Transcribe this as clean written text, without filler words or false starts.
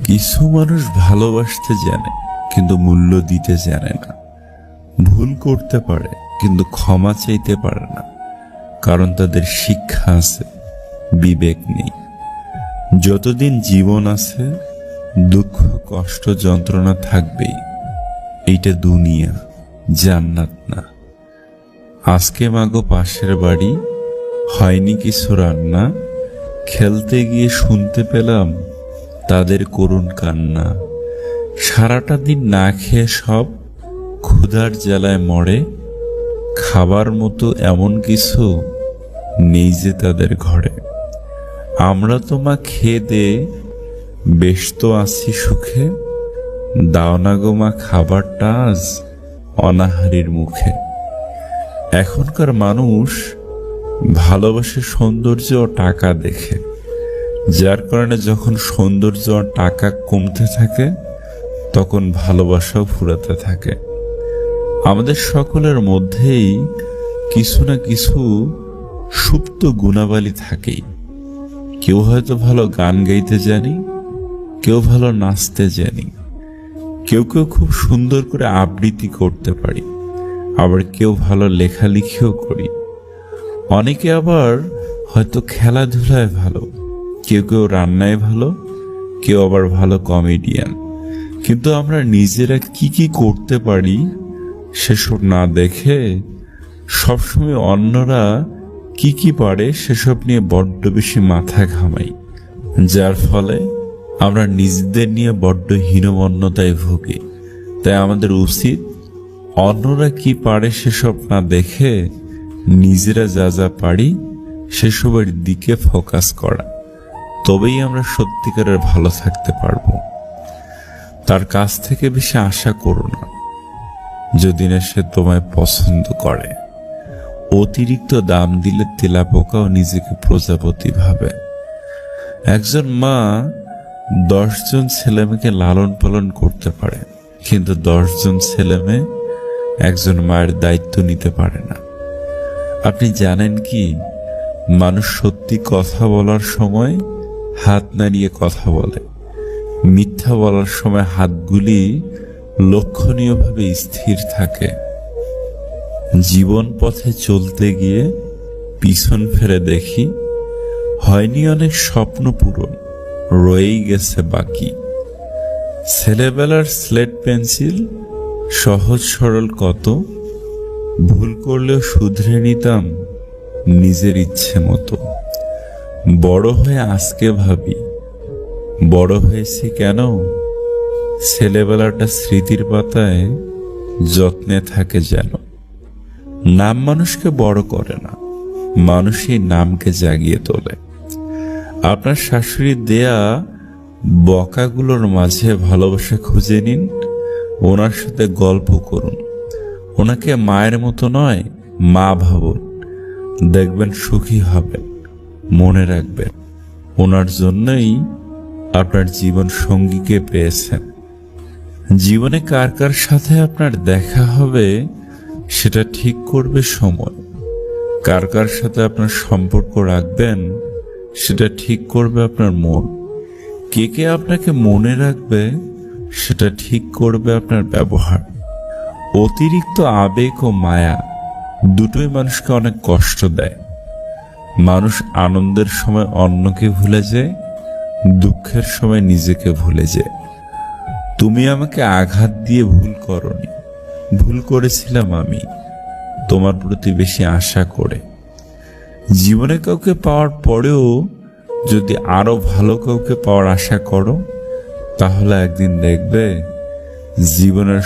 কিছু মানুষ ভালোবাসতে জানে কিন্তু মূল্য দিতে জানে না। ভুল করতে পারে কিন্তু ক্ষমা চাইতে পারে না, কারণ তাদের শিক্ষা আছে, বিবেক নেই। যতদিন জীবন আছে দুঃখ, কষ্ট, যন্ত্রণা থাকবেই। এইটা দুনিয়া, জান্নাত না। আজকে মাগো পাশের বাড়ি, হয়নি কিছু রান্না, খেলতে গিয়ে শুনতে পেলাম তাদের করুণ কান্না। সারাটা দিন না খেয়ে সব ক্ষুধার জ্বালায় মরে, খাবার মতো এমন কিছু নেই যে তাদের ঘরে। আমরা তো মা খেয়ে দে ব্যস্ত আছি সুখে, দাও না গো মা খাবারটা আজ অনাহারীর মুখে। এখনকার মানুষ ভালোবাসে সৌন্দর্য ও টাকা দেখে, যার কারণে যখন সৌন্দর্য আর টাকা কমতে থাকে তখন ভালোবাসাও ফুরাতে থাকে। আমাদের সকলের মধ্যেই কিছু না কিছু সুপ্ত গুণাবলী থাকেই। কেউ হয়তো ভালো গান গাইতে জানি, কেউ ভালো নাচতে জানি, কেউ কেউ খুব সুন্দর করে আবৃত্তি করতে পারি, আবার কেউ ভালো লেখালেখিও করি। অনেকে আবার হয়তো খেলাধুলায় ভালো, কেউ কেউ রান্নায় ভালো, কেউ আবার ভালো কমেডিয়ান। কিন্তু আমরা নিজেরা কি কি করতে পারি সেসব না দেখে সবসময় অন্যরা কি কি পারে সেসব নিয়ে বড্ড বেশি মাথা ঘামাই, যার ফলে আমরা নিজেদের নিয়ে বড্ড হীনমন্যতায় ভুগি। তাই আমাদের উচিত অন্যরা কি পারে সেসব না দেখে নিজেরা যা যা পারি সেসবের দিকে ফোকাস করা। তবেই আমরা সত্যিকারের ভালো থাকতে পারবো। তার কাছ থেকে বেশি আশা করো না, যদি না সে তোমায় পছন্দ করে। অতিরিক্ত দাম দিলে তেলাপোকাও নিজেকে প্রজাপতি ভাবে। একজন মা 10 জন ছেলেমেয়েকে লালন পালন করতে পারে, কিন্তু 10 জন ছেলেমেয়ে একজন মায়ের দায়িত্ব নিতে পারে না। আপনি জানেন কি, মানুষ সত্যি কথা বলার সময় হাত নাড়িয়ে কথা বলে, মিথ্যা বলার সময় হাতগুলি লক্ষণীয়ভাবে স্থির থাকে। জীবন পথে চলতে গিয়ে পিছন ফিরে দেখি হয়নি অনেক স্বপ্ন পূরণ, রয়েই গেছে বাকি। ছেলেবেলার স্লেট পেন্সিল সহজ সরল কত, ভুল করলেও শুধরে নিতাম নিজের ইচ্ছে মতো। বড় হয়ে আজকে ভাবি বড় হয়েছি কেন, ছেলেবেলাটা স্মৃতির পাতায় যত্নে থাকে যেন। নাম মানুষকে বড় করে না, মানুষই নামকে জাগিয়ে তোলে। আপনার শাশুড়ি দেয়া বকাগুলোর মাঝে ভালোবাসা খুঁজে নিন, ওনার সাথে গল্প করুন, ওনাকে মায়ের মতো নয় মা ভাবুন, দেখবেন সুখী হবেন। মনে রাখবেন, ওনার জন্যই আপনার জীবন সঙ্গীকে পেয়েছেন। জীবনে কার কার সাথে আপনার দেখা হবে সেটা ঠিক করবে সময়। কার কার সাথে আপনার সম্পর্ক রাখবেন সেটা ঠিক করবে আপনার মন। কে কে আপনাকে মনে রাখবে সেটা ঠিক করবে আপনার ব্যবহার। অতিরিক্ত আবেগ ও মায়া দুটোই মানুষকে অনেক কষ্ট দেয়। মানুষ আনন্দের সময় অন্যকে ভুলে যায়, দুঃখের সময় নিজেকে ভুলে যায়। তুমি আমাকে আঘাত দিয়ে ভুল করনি, ভুল করেছিলাম আমি তোমার প্রতি বেশি আশা করে। জীবনে কাউকে পাওয়ার পরেও যদি আরো ভালো কাউকে পাওয়ার আশা করো, তাহলে একদিন দেখবে জীবনের